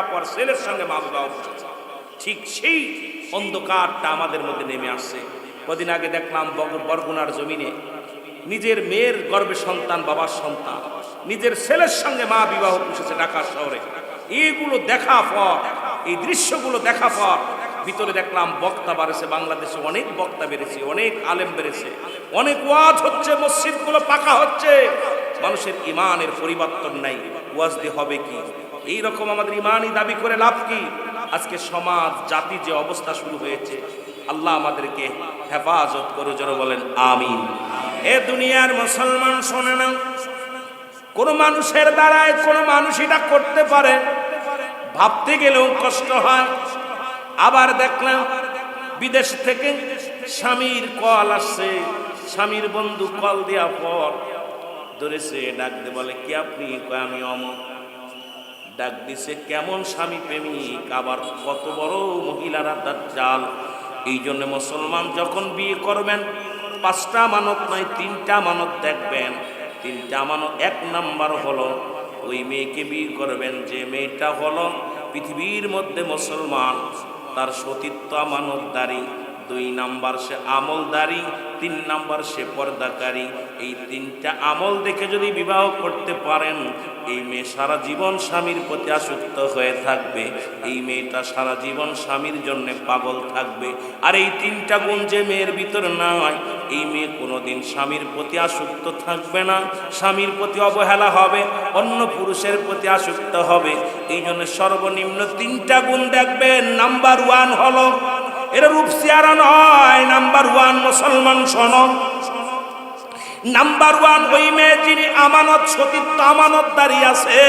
আপার ছেলের সঙ্গে মা বিবাহ বসেছে। ঠিক সেই অন্ধকারটা আমাদের মধ্যে নেমে আসছে। কদিন আগে দেখলাম বরগুনার জমিনে নিজের মেয়ের গর্ভে সন্তান, বাবার সন্তান, নিজের ছেলের সঙ্গে মা বিবাহ বসেছে ঢাকা শহরে। এইগুলো দেখা পর, এই দৃশ্যগুলো দেখা পর ভিতরে দেখলাম বক্তা বাড়েছে, বাংলাদেশে অনেক বক্তা বেড়েছে, অনেক আলেম বেড়েছে, অনেক ওয়াজ হচ্ছে, মসজিদগুলো পাকা হচ্ছে। মানুষের ইমানের পরিবর্তন নাই, ওয়াজ দিয়ে হবে কি? এই রকম আমাদের ইমানই দাবি করে লাভ কি? আজকে সমাজ জাতি যে অবস্থা শুরু হয়েছে, আল্লাহ আমাদেরকে হেফাজত করে, যারা বলেন আমিন। এ দুনিয়ার মুসলমান শোনে না, কোন মানুষের দ্বারায় কোন মানুষ এটা করতে পারে, ভাবতে গেলেও কষ্ট হয়। আবার দেখলাম বিদেশ থেকে স্বামীর কল আসছে, স্বামীর বন্ধু কল দেওয়ার পর ধরেছে, ডাক দিয়ে বলে কি আপনি? আমি অমুক। ডাক দিছে, কেমন স্বামী প্রেমিক, আবার কত বড় মহিলারা দাজ্জাল। এই জন্য মুসলমান যখন বিয়ে করবেন 5টা আমানত নয় 3টা আমানত দেখবেন। 3টা আমানত, 1 নাম্বার হলো ওই মেয়েকে বিয়ে করবেন যে মেয়েটা হলো পৃথিবীর মধ্যে মুসলমান, তার সতীত্ব আমানতদারি। 2 নাম্বার সে আমলদারি, 3 নাম্বার সে পর্দাকারী। এই 3টা আমল দেখে যদি বিবাহ করতে পারেন, এই মেয়ে সারা জীবন স্বামীর প্রতি আসক্ত হয়ে থাকবে, এই মেয়েটা সারা জীবন স্বামীর জন্য পাগল থাকবে। আর এই 3টা গুণ যে মেয়ের ভিতরে নাই, এই মেয়ে কোনোদিন স্বামীর প্রতি আসক্ত থাকবে না, স্বামীর প্রতি অবহেলা হবে, অন্য পুরুষের প্রতি আসক্ত হবে। এই জন্য সর্বনিম্ন 3টা গুণ দেখবেন। নাম্বার 1 হলো, এর রূপ চেহারা নয়, নাম্বার 1 মুসলমান শোনো, নাম্বার 1 ওই মেয়ে যিনি আমানত, সতীত্ব আমানতদারি আছে,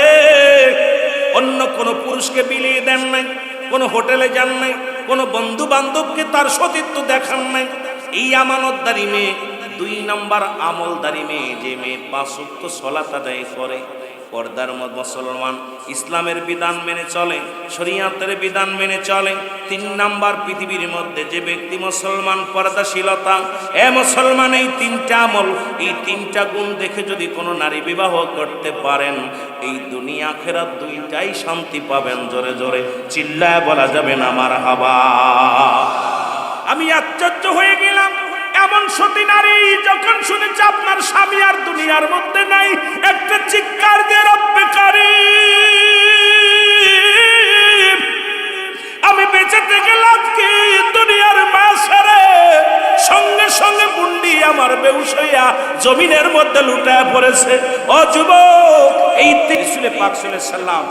অন্য কোন পুরুষকে বিলিয়ে দেন নাই, কোন হোটেলে যান নাই, কোন বন্ধু বান্ধবকে তার সতীত্ব দেখান নাই, এই আমানতদারি মেয়ে। 2 নাম্বার আমলদারি মেয়ে, যে মেয়ে 5 ওয়াক্ত সালাত আদায় করে, পর্দার মধ্যে মুসলমান, ইসলামের বিধান মেনে চলে, শরীয়তের বিধান মেনে চলে। 3 নাম্বার পৃথিবীর মধ্যে যে ব্যক্তি মুসলমান, পর্দাশীলতা। এ মুসলমান, এই 3টা আমল, এই 3টা গুণ দেখে যদি কোনো নারী বিবাহ করতে পারেন, এই দুনিয়া আখিরাত 2টাই শান্তি পাবেন। জোরে জোরে চিল্লায় বলা যাবে না মারহাবা। আমি আশ্চর্য হয়ে গেলাম, এমন সতী নারী যখন শুনেছে আপনার স্বামী আর দুনিয়ার মধ্যে নাই, একটা চিৎকার দিয়ে রব্বে কারীম, আমি বেঁচে থেকে লাভ কি? দুনিয়ার মাঝখানে সঙ্গে সঙ্গে মুন্ডি আমার বেহুশ হইয়া জমিনের মধ্যে লুটায় পড়েছে। ও যুবক, এই রাসূল পাক সাল্লাল্লাহু আলাইহি সাল্লাম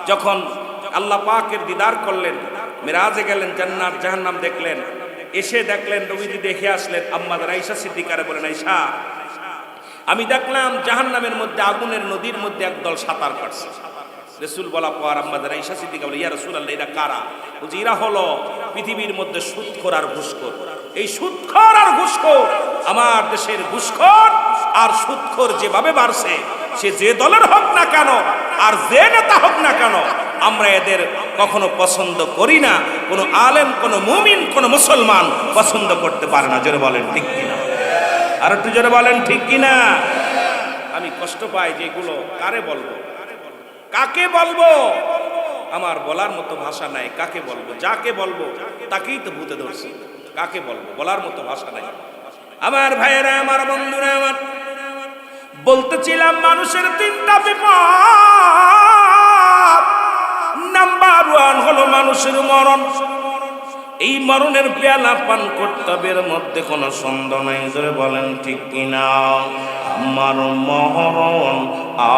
যখন আল্লাহ পাকের দিদার করলেন, মেরাজে গেলেন, জান্নাত জাহান্নাম দেখলেন, এসে দেখলেন নবীজি দেখে আসলেন। আম্মা আয়েশা সিদ্দিকারে বলেন, আয়েশা, আমি দেখলাম জাহান্নামের মধ্যে আগুনের নদীর মধ্যে একদল সাঁতার কাটছে। রাসূল বলা পর আম্মা আয়েশা সিদ্দিকা বলে, ইয়া রাসূলুল্লাহ, এরা কারা? বলছে, এরা হলো পৃথিবীর মধ্যে সুদখোর আর ঘুষখোর। এই সুদখোর আর ঘুষখোর, আমার দেশের ঘুষখোর আর সুদখোর যেভাবে বাড়ছে, সে যে দলের হোক না কেন আর যে নেতা হোক না কেন, আমরা এদের কখনো পছন্দ করি না। কোনো আলেম, কোনো মুমিন, কোনো মুসলমান পছন্দ করতে পারে না। জোরে বলেন ঠিক কিনা? আর একটু জোরে বলেন ঠিক কিনা? আমি কষ্ট পাই যে এগুলো কারে বলবো, কাকে বলবো? আমার বলার মতো ভাষা নাই। কাকে বলবো? যাকে বলবো তাকেই তো ভূতে ধরছি। কাকে বলবো? বলার মতো ভাষা নাই। আমার ভাইয়েরা, আমার বন্ধুরা, আমার বলতেছিলাম মানুষের 3টা বিপদ। নাম্বার 1 হলো মানুষের মরণ। এই মরণের পেয়ালা পান করতে হবে, এর মধ্যে কোনো সন্দেহ নাই। ধরে বলেন ঠিক কিনা? আমার মরণ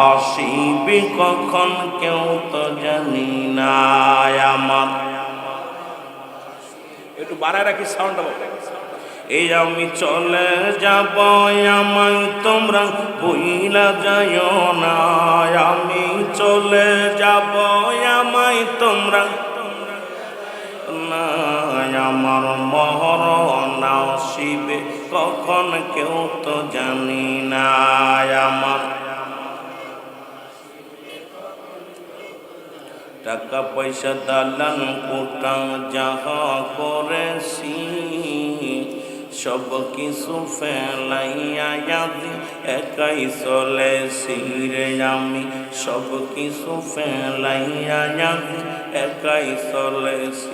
আসিবে কখন কেউ তো জানি না। আমার একটু বাড়ায় রাখি সাউন্ডটা। এই আমি চলে যাব, আমায় তোমরা ভুইলা যাইও না। আমি চলে যাব, আমায় তোমরা না। আমার মরণ আসিবে কখন কেউ তো জানি না। আমার টাকা পয়সা দালান কোটা যাহা করেছি, সব কিছু ফেলাইয়া এক একাই চলেছি রে আমি, সব কিছু ফেলাইয়া আমি একাই চলেছি।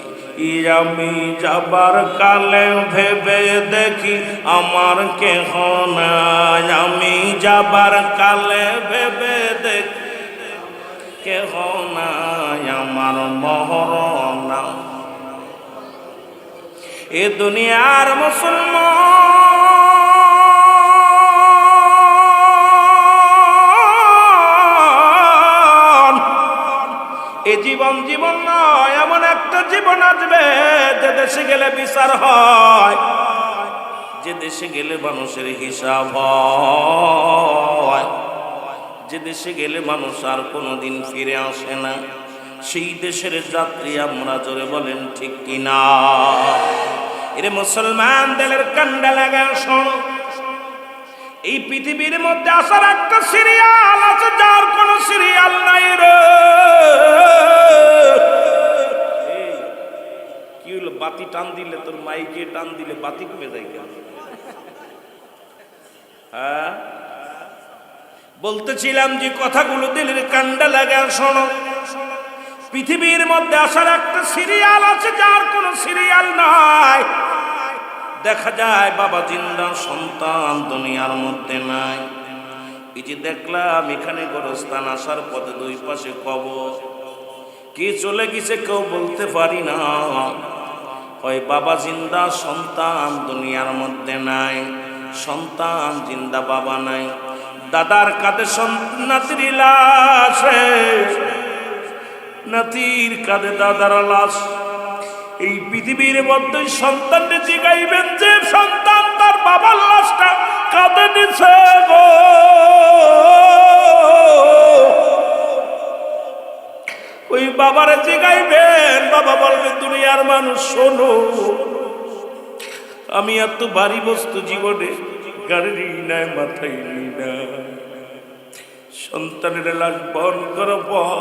আমি যাবার কালে ভেবে দেখি আমার কেহ নাই, আমি যাবার কালে ভেবে দেখি কেহ নাই আমার মরনা। এ দুনিয়ার মুসলমান, এ জীবন জীবন নয়, এমন একটা জীবন আসবে যে দেশে গেলে বিচার হয়, যে দেশে গেলে মানুষের হিসাব হয়, যে দেশে গেলে মানুষ আর কোনোদিন ফিরে আসে না। সেই দেশের যাত্রী আমরা, জোরে বলেন ঠিক কিনা? এরে মুসলমান দিলের কান্ডা লাগা শোনো, এই পৃথিবীর মধ্যে আসার একটা সিরিয়াল আছে যার কোনো সিরিয়াল নাই রে। কি হলো, বাতি টান দিলে তোর মাইকে টান দিলে বাতি কমে যায় কেন? হ্যাঁ, বলতেছিলাম যে কথাগুলো দিলের কান্ডা লাগা শোনো। পৃথিবীর মধ্যে আসার একটা সিরিয়াল আছে যার কোনো সিরিয়াল নাই। দেখা যায় বাবা জিন্দা, সন্তান দুনিয়ার মধ্যে নাই। এই যে দেখলাম এখানে গোরস্থান, আসার পথে দুই পাশে কবর, কি চলে গেছে কেউ বলতে পারি না। হয় বাবা জিন্দা, সন্তান দুনিয়ার মধ্যে নাই, সন্তান জিন্দা বাবা নাই। দাদার কাঁধে নাতির লাশ, নাতির কাঁধে দাদার লাশ। এই পৃথিবীর মধ্যে সন্তানকে জিগাইবেন যে সন্তান তার বাবার লাশটা কাঁধে নিছে গো, ওই বাবারে জিগাইবেন, বাবা বলবে দুনিয়ার মানুষ শোনো, আমি এত ভারী বস্তু জীবনে গাড়ি নাই, মাথায় নিই না। সন্তানের লাশ বহন করার পর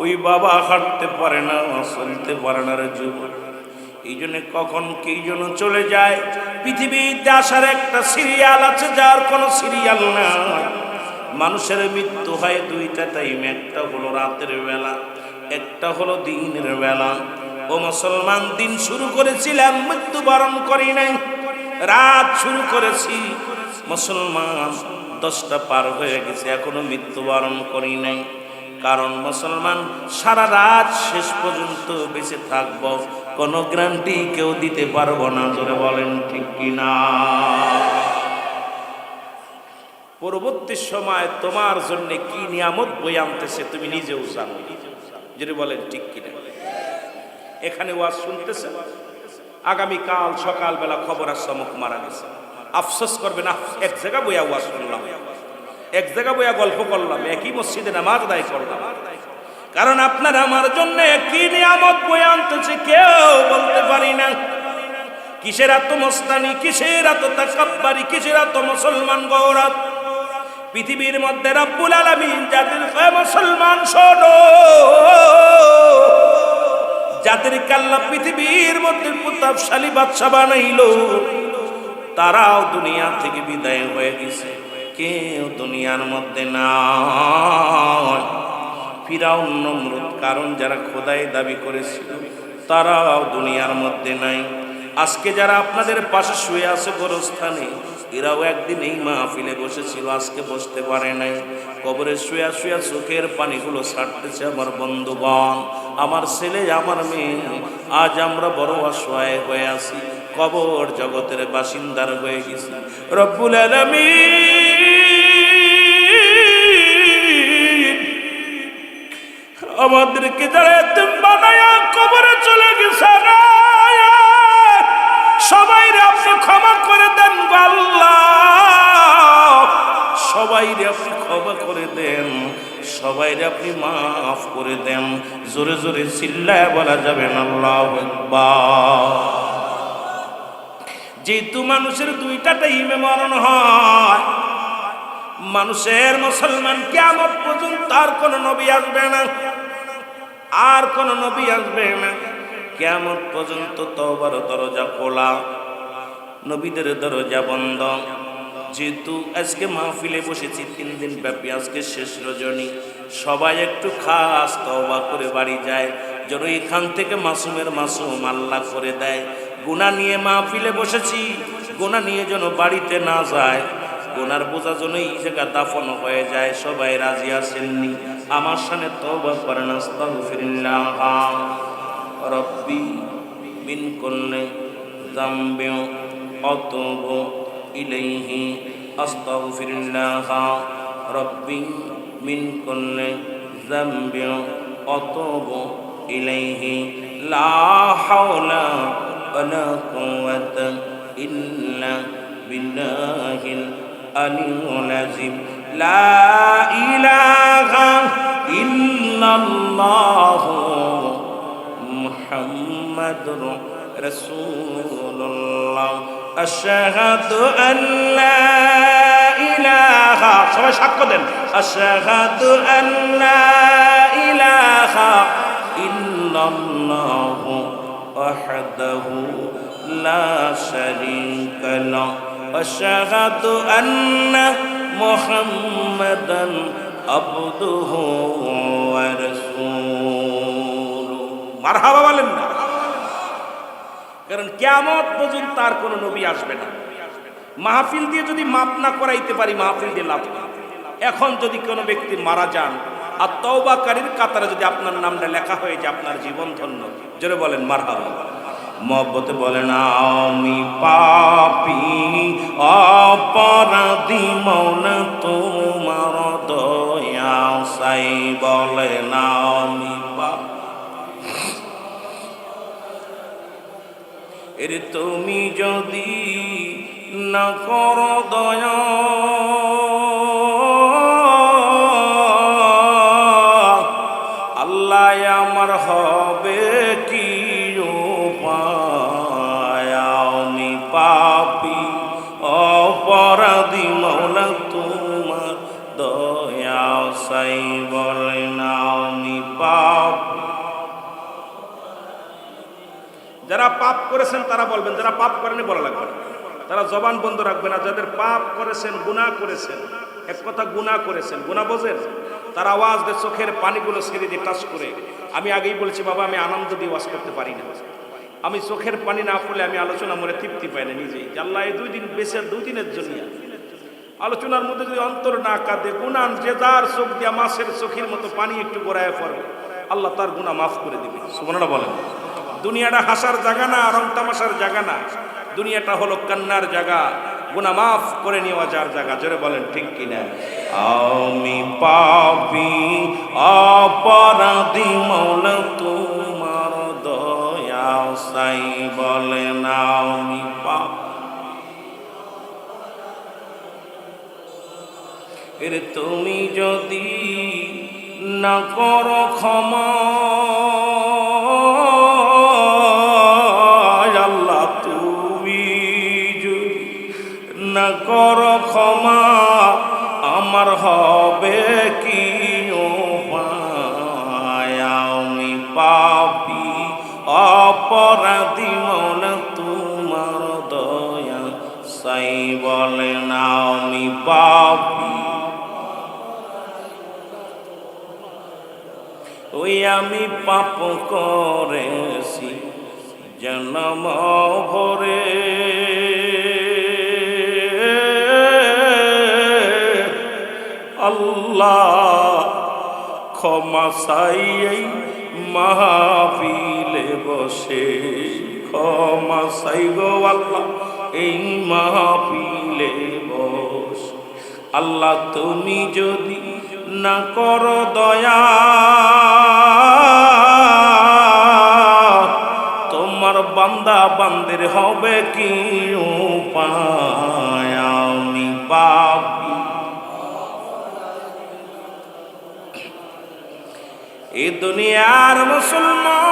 ওই বাবা হাঁটতে পারে না, চলতে পারে না রে যুবক। এই জন্য কখন কি যেন চলে যায়। পৃথিবীতে আসার একটা সিরিয়াল আছে যার কোনো সিরিয়াল না। মানুষের মৃত্যু হয় দুইটা টাইম, একটা হলো রাতের বেলা, একটা হলো দিনের বেলা। ও মুসলমান, দিন শুরু করেছিলাম, মৃত্যুবরণ করি নাই। রাত শুরু করেছি মুসলমান, 10টা পার হয়ে গেছে, এখনো মৃত্যুবরণ করি নাই। কারণ মুসলমান, সারা রাত শেষ পর্যন্ত বেঁচে থাকবো কোনো গ্যারান্টি কেউ দিতে পারবো না, জোরে বলেন ঠিক কিনা? পরবর্তী সময় তোমার জন্য কি নিয়ামত বয়ে আনতেছে তুমি নিজেও জানো, জোরে বলেন ঠিক কিনা? এখানে ওয়াজ শুনতেছে, আগামীকাল সকালবেলা খবর আসছে অমুক মারা গেছে, আফসোস করবে না। এক জায়গা বইয়া ওয়াজ শুনলাম, এক জায়গা বইয়া গল্প করলাম, একই মসজিদে নামাজ আদায় করলাম। কারণ আপনার আমার জন্য কি নিয়ামত বয়ে আনতেছে কেউ বলতে পারি না। কিসের এত মস্তানি, কিসের এত তাকাব্বুরি, কিসের এত মুসলমান গৌরব। পৃথিবীর মধ্যে রব্বুল আলামিন যাদের মুসলমান শোনো, যাদেরকে আল্লাহ পৃথিবীর মধ্যে প্রতাপশালী বাদশা বানাইলো, তারাও দুনিয়া থেকে বিদায় হয়ে গেছে, কেউ দুনিয়ার মধ্যে নাই। ফিরাউন, নমরুদ, কারণ যারা খোদাই দাবি করেছিল তারাও দুনিয়ার মধ্যে নাই। আজকে যারা আপনাদের পাশে শুয়ে আছে গোরস্থানে, এরাও একদিন এই মাহফিলে বসেছিল, আজকে বসতে পারে নাই। কবরে শুয়া শুয়া চোখের পানিগুলো ছাড়তেছে আমার বন্ধুগণ, আমার ছেলে, আমার মেয়ে। আজ আমরা বড় অসহায় হয়ে আছি, কবর জগতের বাসিন্দার হয়ে গেছি। রব্বুল আলামিন আমাদেরকে যারা এতিম বানায়া কবরে চলে গেছে, সবাই আপনি ক্ষমা করে দেন আল্লাহ, সবাই আপনি ক্ষমা করে দেন, সবাই আপনি মাফ করে দেন। জোরে জোরে চিল্লায় বলা যাবে না আল্লাহু আকবার। যেহেতু মানুষের দুইটা টাইমে মরণ হয়, মানুষের মুসলমান কিয়ামত পর্যন্ত আর কোন নবী আসবে না, আর কোন নবী আসবে না। কিয়ামত পর্যন্ত তওবার দরজা খোলা, নবীদের দরজা বন্ধ। যেহেতু আজকে মাহফিলে বসেছি 3 দিন ব্যাপী, আজকে শেষ রজনী, সবাই একটু খাস তওবা করে বাড়ি যায়, যেন এখান থেকে মাসুমের মাসুম আল্লাহ করে দেয়। গুনাহ নিয়ে মাহফিলে বসেছি, গুনাহ নিয়ে যেন বাড়িতে না যায়, গুনার বোঝা যেন এই জায়গা দাফন হয়ে যায়। সবাই রাজি আছেননি? আমার সামনে তওবা করেন। আস্তাগফিরুল্লাহ রব্বি মিন কুল্লি যামবিন আতুবু ইলাইহি, আস্তাগফিরুল্লাহ রব্বি মিন কুল্লি যামবিন আতুবু ইলাইহি, লা হাওলা ওয়ালা কুওয়াতা ইল্লা বিল্লাহিল আলিয়্যিল আযীম। লা ইলাহা ইল্লাল্লাহু মুহাম্মাদুর রাসূলুল্লাহ, আশহাদু আল্লা ইলাহা, সবাই সাক্ষ্য দেন, আশহাদু আল্লা ইলাহা ইল্লাল্লাহু ওয়াহদাহু লা শারীকা লাহু, আশহাদু আন্না মুহাম্মাদান আবদুহু ওয়া রাসূলুহু। মারহাবা বলেন না? কারণ কিয়ামত পর্যন্ত আর কোনো নবী আসবে না। মাহফিল দিয়ে যদি মাপ না করাইতে পারি, মাহফিল দিয়ে লাভ নেই। এখন যদি কোনো ব্যক্তি মারা যান আর তওবাকারীর কাতারে যদি আপনার নামটা লেখা হয়ে যায়, আপনার জীবন ধন্য। জোরে বলেন মারহাবা। মহব্বতে বলেন আমি পাপী অপরাধী, মওলা তোমার দয়া চাই। বলেন আমি পাপী, এর তুমি যদি না করো দয়া, আল্লাহ আমার হবে কি উপায়? আমি পাপী অপরাধী, মওলা তোমার দয়া চাই। বলেন আমি পাপী। যারা পাপ করেছেন তারা বলবেন, যারা পাপ করেনি বলা লাগবে না, তারা জবান বন্ধ রাখবে না। যাদের পাপ করেছেন, গুনাহ করেছেন, এক কথা গুনাহ করেছেন, গুনাহ বোঝেন, তারা আওয়াজ দিয়ে চোখের পানিগুলো ছেড়ে দিয়ে টাচ করে। আমি আগেই বলেছি বাবা, আমি আনন্দ দিয়ে ওয়াজ করতে পারি না। আমি চোখের পানি না পড়লে আমি আলোচনা মনে তৃপ্তি পাই না নিজেই। আল্লাহ এই 2 দিন বেঁচে 2 দিনের জন্য আলোচনার মধ্যে যদি অন্তর না কাঁদে, গুনাহ যে যার চোখ দিয়া মাছের চোখের মতো পানি একটু গড়ায় পড়বে, আল্লাহ তার গুনাহ মাফ করে দিবে। সুবহানাল্লাহ বলেন। দুনিয়াটা হাসার জায়গা না, রং তামাশার জায়গা না। দুনিয়াটা হলো কান্নার জায়গা, গুনাহ মাফ করে নেওয়া যার জায়গা। জোরে বলেন ঠিক কিনা? আমি পাপী অপরাধী, মওলা তোমার দয়া চাই। বলেন আমি পাপী, এর তুমি যদি না করো ক্ষমা, আল্লাহ তুমি যদি না করো ক্ষমা, আমার হবে কি উপায়? আমি পাপী অপরাধী, মওলা তোমার দয়া চাই। বলেন আমি পাপী, ওই আমি পাপ করেছি জন্ম ভরে, আল্লাহ ক্ষমা চাই এই মাহফিলে বসে, ক্ষমা চাই গো আল্লাহ এই মাহফিলে বসে। আল্লাহ তুমি যদি না করো দয়া, তোমার বান্দা বান্দের হবে কি উপায়? আমি পাপী, এই দুনিয়ার মুসলমান।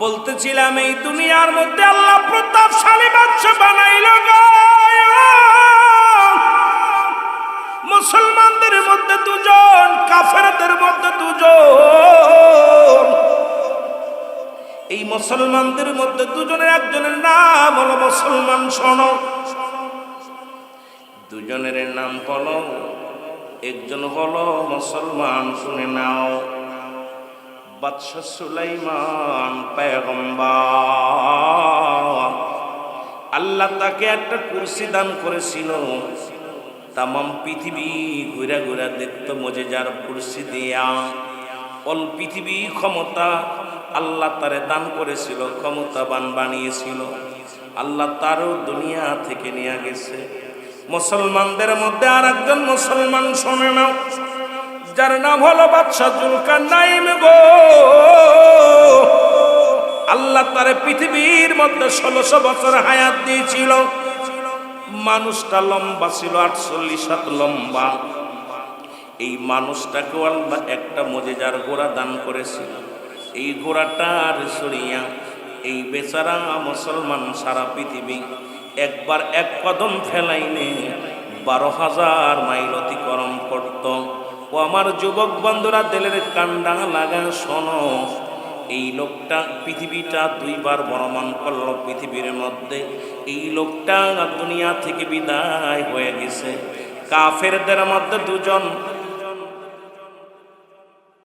বলতেছিলাম এই দুনিয়ার মধ্যে আল্লাহ প্রতাপশালী বাদশা বানাইল গো। মুসলমানদের মধ্যে 2 জন, কাফেরদের মধ্যে 2 জন। মুসলমানদের মধ্যে দুজনের একজনের নাম হলো মুসলমান। শোনো, দুজনের নাম হলো, একজন হলো মুসলমান, শুনে নাও, বাদশা সুলাইমান পয়গম্বর। আল্লাহ তাকে একটা কুরসি দান করেছিল, তামাম পৃথিবী ঘুরা ঘুরা দেখত মজেজার কুরসি দিয়া। অল পৃথিবী ক্ষমতা আল্লাহ তারে দান করেছিল, ক্ষমতাবান বানিয়েছিল। আল্লাহ তারও দুনিয়া থেকে নিয়ে গেছে। মুসলমানদের মধ্যে আর একজন মুসলমান, শোনে নাও, যার নাম হলো বাদশা জুলকারনাইন গো। আল্লাহ তারে পৃথিবীর মধ্যে 1600 বছর হায়াত দিয়েছিল। মানুষটা লম্বা ছিল 48 হাত লম্বা। এই মানুষটাকেও আল্লাহ একটা মজেজার ঘোড়া দান করেছিল। এই ঘোড়াটার সরিয়া এই বেচারা মুসলমান সারা পৃথিবী একবার এক কদম ফেলাইলে 12,000 মাইল অতিক্রম করত। ও আমার যুবক বন্ধুরা, দিলের কান্ডা লাগা শোনো, এই লোকটা পৃথিবীটা 2 বার ভ্রমণ করলো পৃথিবীর মধ্যে। এই লোকটা দুনিয়া থেকে বিদায় হয়ে গেছে। কাফেরদের মধ্যে 2 জন,